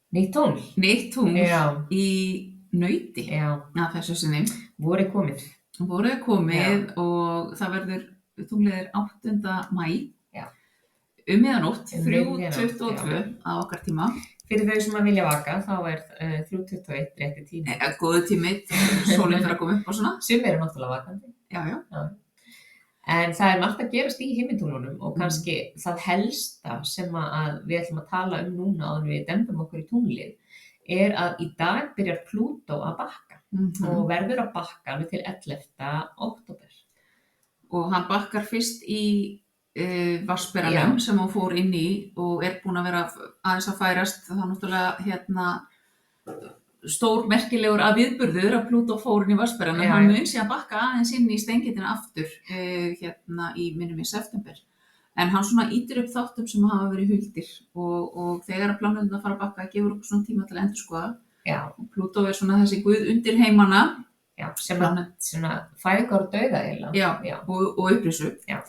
Nýtt tungl Já. í Nauti Já. að þessu sinni. Vorið komið. Vorið komið og það verður tunglið 8. maí. Já. Miðanótt, Miðnætti, 3:22 á okkar tíma. Fyrir þau sem vilja vaka, þá 3:21 rétti tími. Góður tími, sólin fyrir að koma upp og svona. Sumir eru náttúrulega vakandi. Já. En það margt að gerast í himintunglunum og kannski það helsta sem að við ætlum að tala núna áður en við dembum okkur í tunglið að í dag byrjar Plútó að bakka og verður að bakka alveg til 11. október. Og hann bakkar fyrst í vatnsberanum sem hann fór inn í og búin að vera aðeins að færast. Það er náttúrulega stór merkilegur að viðburður að Plútó fór inn í vatnsberanum. Hann mun síðan bakka aðeins inn í steingitina aftur í minnum í september. En hann svona ýtir upp þáttum sem hafa verið huldir og þegar að planum að fara að bakka gefur okkur svona tíma til að endurskoða. Já. Plútó svona þessi guð undir heimana. Já, sem svona fæðingar og dauða eiginlega. Já, og upprisu. Já.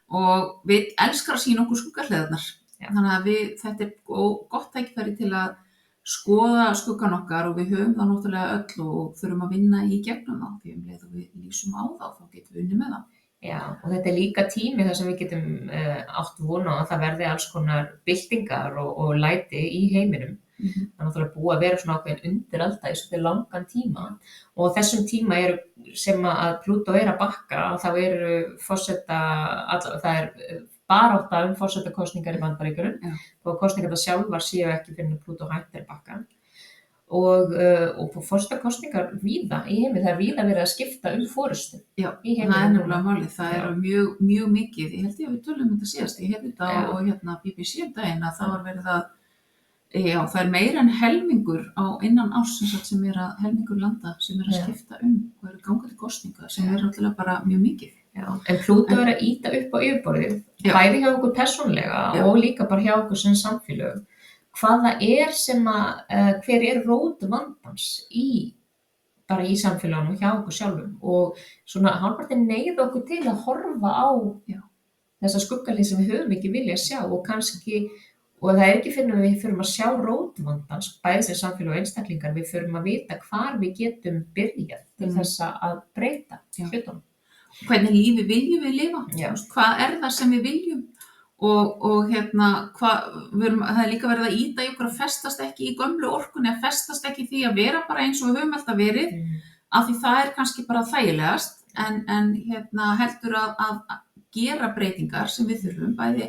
Og við elskar að sýna okkur skuggahliðarnar. Þannig að þetta gott tækifæri til að skoða skuggan okkar og við höfum það náttúrulega öll og þurfum að vinna í gegnum það. Því leið og við lýsum á þá getum við unnið með það. Já, og þetta líka tími þar sem við getum átt vona að það verði alls konar byltingar og læti í heiminum. Það náttúrulega búið að vera svona ákveðin undiralda í svolítið langan tíma og þessum tíma sem að Plútó að bakka og það barátta forsetakosningar í Bandaríkjunum og kosningarnar sjálfar séu ekki fyrir að Plútó hættir að bakka og forsetakosningar víða í heimi, það víða verið að skipta forystu. Já, það nefnilega málið, það mjög, mjög mikið, ég held ég að við tölum þetta síðast, ég heyrði þetta og BBC daginn að það var verið að það meira en helmingur innan árs sem að helmingur landa sem að skipta og gangandi kosninga sem alltaf bara mjög mikið. Já, en Plútó að ýta upp á yfirborðið, bæði hjá okkur persónlega og líka bara hjá okkur sem samfélög. Hvað það sem hver rót vandans bara í samfélagunum hjá okkur sjálfum og svona hálfpartinn neyða okkur til að horfa á þessa skuggahlið sem við höfum ekki viljað sjá og kannski, og það ekki fyrir að við förum að sjá rót vandans, bæði sem samfélag og einstaklingar, við förum að vita hvar við getum byrjað til þess að breyta hlutunum. Hvernig lífi viljum við lifa? Hvað það sem við viljum? Og það líka verið að ýta í okkur að festast ekki í gömlu orkunni, að festast ekki því að vera bara eins og við höfum alltaf verið, af því það kannski bara þægilegast, en heldur að gera breytingar sem við þurfum, bæði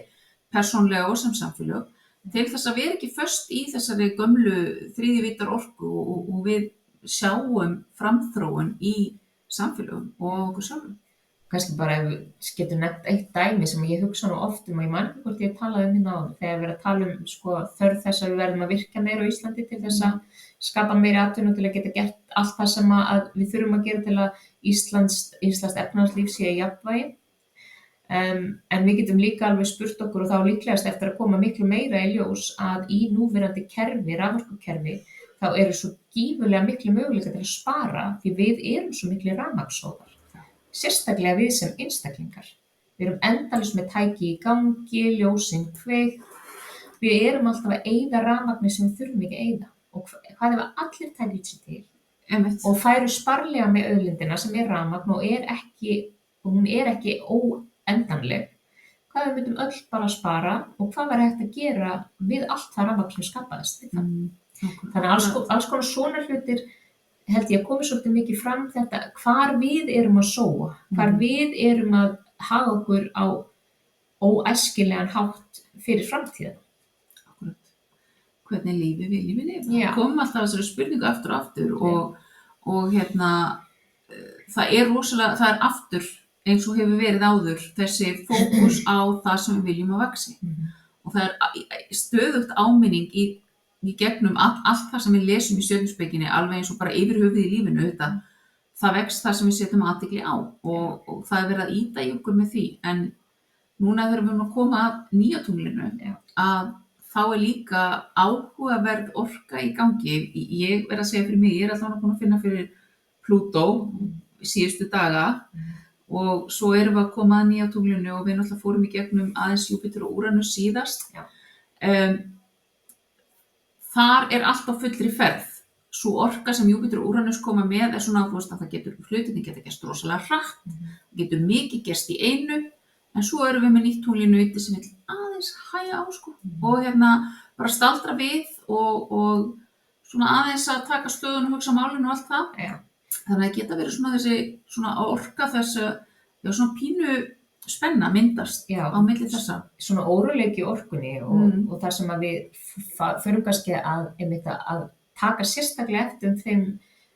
persónlega og sem samfélag, til þess að vera ekki föst í þessari gömlu þriðjuvítar orku og við sjáum framþróun í samfélagum og okkur sjálfum. Kannski bara ef við getum nefnt eitt dæmi sem ég hugsa oft og ég man ekki hvort ég talaði áður þegar við erum að tala þörf þess að við verðum að virka meira á Íslandi til þess að skapa meiri atvinnu til að geta gert allt það sem við þurfum að gera til að Íslands efnahagslíf sé í jafnvægi. En við getum líka alveg spurt okkur og þá líklegast eftir að koma miklu meira í ljós að í núverandi kerfi, raforkukerfi, þá svo gífurlega miklu möguleika til að spara því við erum svo miklu rafmagnssóðar. Sérstaklega við sem einstaklingar. Við erum endalaust með tæki í gangi, ljósin kveikt. Við erum alltaf að eyða rafmagni sem við þurfum ekki að eyða. Og hvað ef allir tæki sér til og færu sparlega með auðlindina sem rafmagn og hún ekki óendanleg. Hvað við myndum öll bara spara og hvað var hægt að gera við allt það rafmagn sem skapaðist. Þannig að alls konar svona hlutir held ég að komi svolítið mikið fram þetta hvar við erum að sóa, hvar við erum að hafa okkur á óæskilegan hátt fyrir framtíðina. Akkurat. Hvernig lífi viljum við lifa? Komum alltaf að þessari spurningu aftur og aftur og það rosalega, það aftur eins og hefur verið áður þessi fókus á það sem við viljum að vaxi. Og það stöðugt áminning í gegnum allt það sem við lesum í stjörnuspekinni, alveg eins og bara yfir höfuð í lífinu það vex það sem við setjum athygli á og það verið að ýta í okkur með því, en núna þegar við erum að koma að nýja tunglinu að þá líka áhugaverð orka í gangi. Ég verð að segja fyrir mig, ég alltaf búin að finna fyrir Plútó síðustu daga og svo erum við að koma að nýja tunglinu og við náttúrulega fórum í gegnum aðeins Júpíter og Úranus síðast. þar allt á fullri ferð. Sú orka sem Júpíter og Úranus koma með svona, þú veist, að það hlutirnir geta gerst rosalega hratt, getur mikið gerst í einu, en svo erum við með nýtt tungl í Nauti sem vill aðeins hægja á, sko, og bara staldra við og svona aðeins að taka stöðun og hugsa málinu og allt það. Já. Þannig að geta verið svona þessi svona orka svona pínu spenna myndast á milli þessa. Svona óróleiki í orkunni og það sem að við förum kannski að taka sérstaklega eftir þeim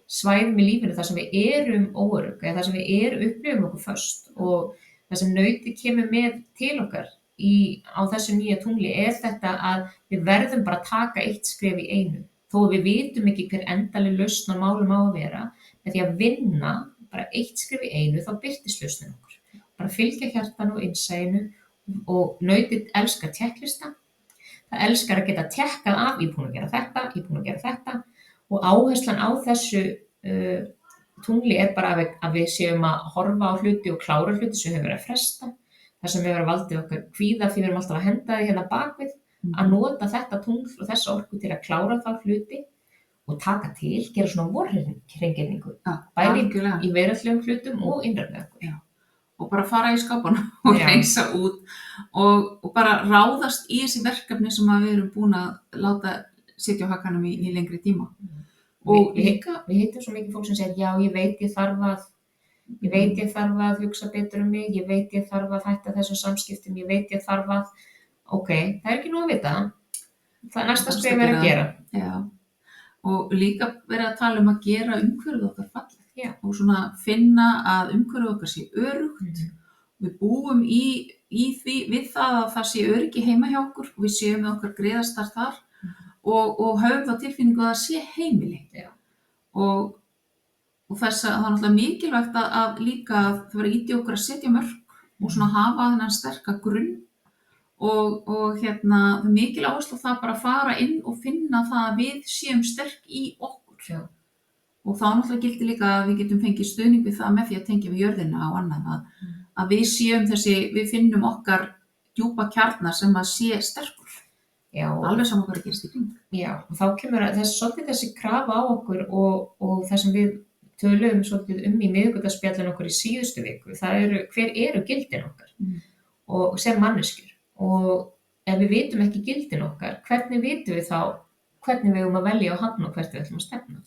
svæðum í lífinu þar sem við erum óörugg eða þar sem við upplifum okkur föst, og það sem Nauti kemur með til okkar á þessu nýja tungli þetta að við verðum bara að taka eitt skref í einu. Þó að við vitum ekki hver endaleg lausn á málum á að vera, með því að vinna bara eitt skref í einu, þá birtist lausnin okkur. Bara fylgja hjartanu og innsæinu, og Nautið elskar tékklista. Það elskar að geta tékkað af, ég er búin að gera þetta, og áherslan á þessu tungli bara að við séum að horfa á hluti og klára hluti sem hefur verið að fresta, það sem hefur valdið okkur kvíða því við erum alltaf að henda því hérna bakvið, að nota þetta tungl og þessa orku til að klára þá hluti og taka til, gera svona vorhreingerningu, bæði í veraldlegum hlutum og innræðlega okkur. Og bara fara í skápana og hreinsa út og bara ráðast í þessi verkefni sem við erum búin að láta sitja á hakanum í lengri tíma. Og við hittum svo mikið fólk sem segir, já, ég veit ég þarf að hugsa betur um mig, ég veit ég þarf að hætta þessum samskiptum, ég veit ég þarf að, ok, það ekki nóg að vita, það næsta skref að gera. Já, og líka verið að tala um að gera umhverfið okkar fallegt. Og svona finna að umhverfið okkar sé örugt, við búum við það að það sé öryggi heima hjá okkur og við séum með okkar griðastar þar og höfum þá tilfinningu að það sé heimili. Og það er náttúrulega mikilvægt að líka það verður ýti okkur að setja mörk og svona hafa þennan sterka grunn og það er mikil áhersla á það bara að fara inn og finna það að við séum sterk í okkur. Og þá náttúrulega gildir líka að við getum fengið stuðning við það með því að tengja við jörðina og annað, að við séum við finnum okkar djúpa kjarna sem að sé sterkur. Já. Alveg saman hvað gerist í kring. Já, og þá kemur svolítið þessi krafa á okkur og það sem við töluðum svolítið í miðvikudagsspjallinu okkur í síðustu viku, hver eru gildin okkar og sem manneskjur. Og ef við vitum ekki gildin okkar, hvernig vitum við þá hvernig við að velja og hafna og hvert við ætlum að stefna.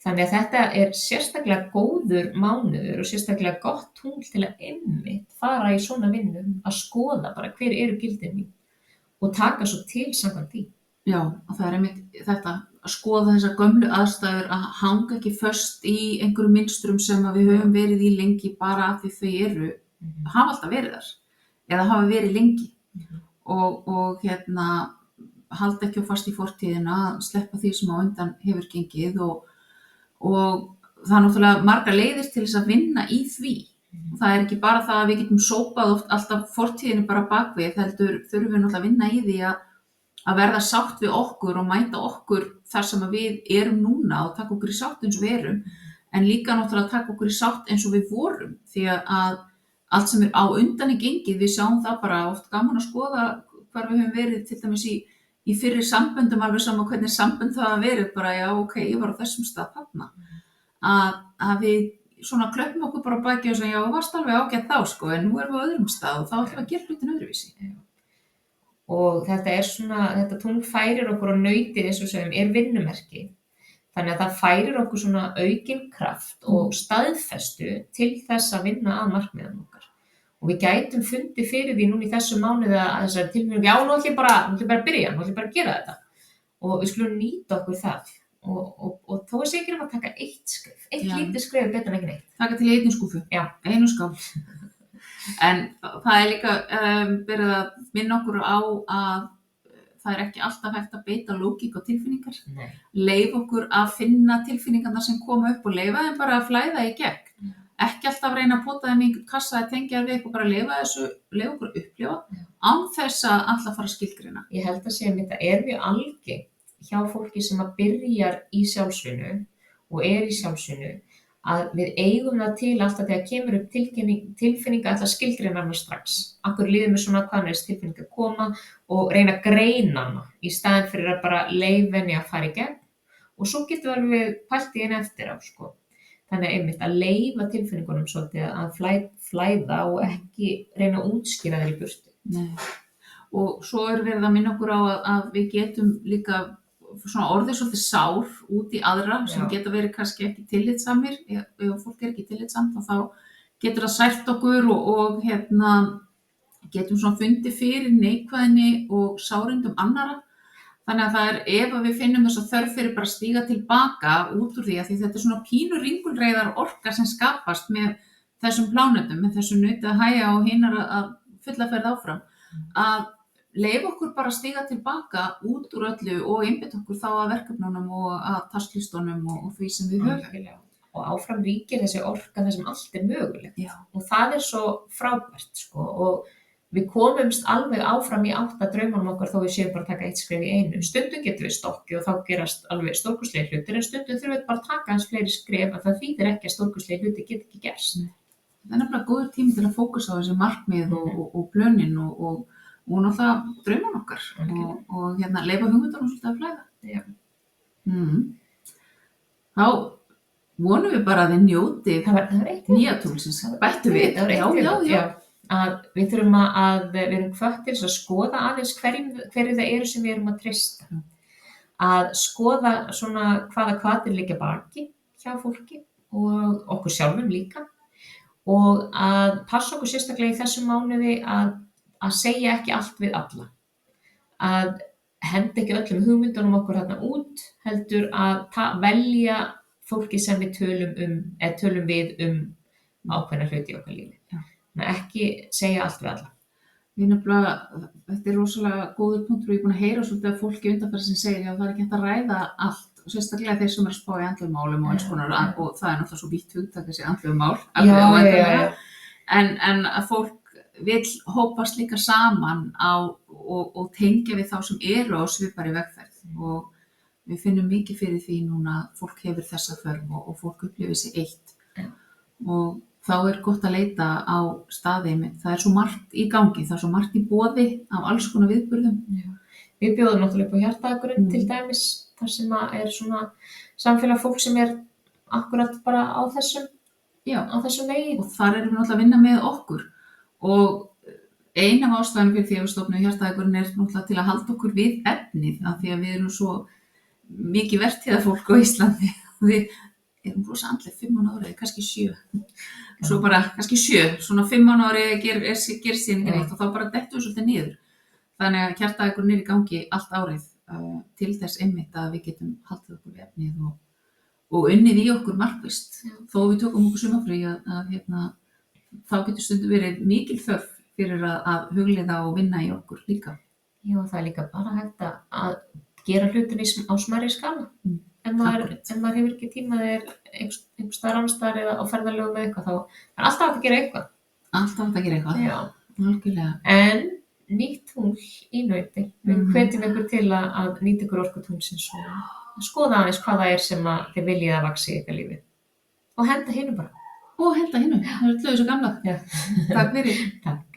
Þannig að þetta sérstaklega góður mánuður og sérstaklega gott tungl til að einmitt fara í svona vinnu, að skoða bara hver eru gildin mín og taka svo til samkvæmt því. Já, og það einmitt þetta, að skoða þessar gömlu aðstæður, að hanga ekki föst í einhverjum mynstrum sem við höfum verið í lengi bara af því þau hafa alltaf verið þar, eða hafa verið lengi. Og halda ekki fast í fortíðina, sleppa því sem á undan hefur gengið og það er náttúrulega margar leiðir til þess að vinna í því. Það er ekki bara það að við getum sópað alltaf fortíðinni bara bakvið, heldur þurfum við náttúrulega að vinna í því að verða sátt við okkur og mæta okkur þar sem við erum núna og taka okkur í sátt eins og við erum, en líka náttúrulega að taka okkur í sátt eins og við vorum, því að allt sem á undan gengið, við sjáum það bara oft gaman að skoða hvar við höfum verið til dæmis í fyrri samböndum, alveg sama hvernig sambönd það hafa verið, bara já, ok, ég var á þessum stað þarna, að við svona klöppum okkur bara á baki og segja, já, þú varst alveg ágætt þá, sko, en nú erum við á öðrum stað og þá ætlum við að gera hlutin öðruvísi. Og þetta tungl færir okkur á Nautið, eins og segjum, vinnumerki, þannig að það færir okkur svona aukinn kraft og staðfestu til þess að vinna að markmiðum okkar. Og við gætum fundið fyrir því núna í þessu mánuði að þessar tilfinningu, já, nú ætlum ég bara að byrja, nú ætlum ég bara að gera þetta. Og við skulum nýta okkur það. Og þó sé ekki að taka eitt skref. Eitt lítið skref er betur en ekki neitt. Taka til í einni skúfu. Já. Einu skáp. En það er líka verið að minna okkur á að það er ekki alltaf hægt að beita lógík og tilfinningar. Nei. Leyfa okkur að finna tilfinningarnar sem koma upp og leyfa þeim bara að flæða í gegn. Ekki alltaf reyna að pota þeim í einhvern kassa að tengja við og bara leyfa okkur að upplifa án þess að alltaf fara að skilgreina. Ég held að segja þetta mjög algengt hjá fólki sem að byrjar í sjálfsvinnu og í sjálfsvinnu að við eigum það til alltaf þegar kemur upp tilfinning að það skilgreina hana strax. Akkur líður mér svona hvað er tilfinning að koma og reyna að greina hana í staðin fyrir að bara leyfa henni að fara í gegn og svo getum við alveg pælt í henni eftir á sko. Þannig einmitt að leyfa tilfinningunum svolítið að flæða og ekki reyna að útskýra þeir í burtu. Nei. Og svo verið að minna okkur á að við getum líka svona orðið svolítið sár út í aðra sem geta verið kannski ekki tillitsamir ef fólk ekki tillitsamt og þá getur það sært okkur og getum svona fundið fyrir neikvæðni og sárindum annara þannig að það ef við finnum þess að þörf fyrir bara að stíga tilbaka út úr því að því þetta svona pínu ringulreiðar orka sem skapast með þessum plánetum, með þessum nauti að hæja og hinar að fulla ferð áfram að leyfa okkur bara að stíga tilbaka út úr öllu og einbeita okkur þá að verkefnunum og að tasklistunum og því sem við höfum. Og áfram ríkir þessi orka þar sem allt er mögulegt. Og það er svo frábært sko og við komumst alveg áfram í átt að draumunum okkar þó við séum bara að taka eitt skref í einu. Stundum getum við stokkið og þá gerast alveg stórkostlegir hlutir en stundum þurfum við bara að taka hans fleiri skref að það þýðir ekki að stórkostlegir hlutir get ekki gerst. Það er nefnilega góður tími til að fókusa á þessi markmið og plönin og náttúrulega drauman okkar og leyfa hugmyndunum svolítið að flæða. Þá vonum við bara að þið njótið nýja túlsins. Bættu við. Já. Að við þurfum að við erum hvött til að skoða aðeins hverju það eru sem við erum að treysta. Að skoða svona hvaða hvatir liggja baki hjá fólki og okkur sjálfum líka og að passa okkur sérstaklega í þessum mánuði að segja ekki allt við alla. Að henda ekki öllum hugmyndunum okkur þarna út, heldur að velja fólki sem við tölum við ákveðna hluti í okkar lífi. Þannig að ekki segja allt við alla. Þetta er rosalega góður punktur og ég er búin að heyra svolítið að fólki undanfarið sem segir já það er ekki hægt að ræða allt og sérstaklega þeir sem er að spá í andlegum málum og eins konar og það er náttúrulega svo vítt hugtak þessi andlegu mál. En að fólk vill hópast líka saman og tengja við þá sem eru á svipari vegferð og við finnum mikið fyrir því núna að fólk hefur þessa þörf og fólk upplifir sig eitt og þá er gott að leita á staði það er svo margt í gangi, það er svo margt í boði af alls konar viðburðum. Við bjóðum náttúrulega upp á hjartadagurinn til dæmis þar sem er svona samfélag fólk sem er akkurat bara á þessum vegi og þar erum við náttúrulega að vinna með okkur og ein af ástæðunum fyrir því að við stofnum hjartadagurinn er náttúrulega til að halda okkur við efnið af því að við erum svo mikið vertíðarfólk á Íslandi við erum rosa andleg 5 mánuði, kannski 7 svo bara kannski 7 svona 5 mánuði gerst síðan ekki neitt og þá bara dettum við svolítið niður þannig að hjartadagurinn er í gangi allt árið til þess einmitt að við getum haldið okkur við efnið og unnið í okkur markvisst þó við tökum okkur sumarfrí að þá getur stundum verið mikil þörf fyrir að hugleiða og vinna í okkur líka. Já, það er líka bara hægt að gera hlutinni á smærri skala. En maður hefur ekki tíma þegar einhvers staðar annars staðar eða á ferðalögum með eitthvað þá er alltaf hægt að gera eitthvað. Alltaf hægt að gera eitthvað. Já. Algjörlega. En nýtt tungl í nauti. Við hvetjum ykkur til að nýta ykkur orku tunglsins og skoða aðeins hvað það er sem þið viljið að vaxi í ykkar lífi. Og henda hinu bara. Það er alltaf svo gamla. Já. Takk fyrir. Takk.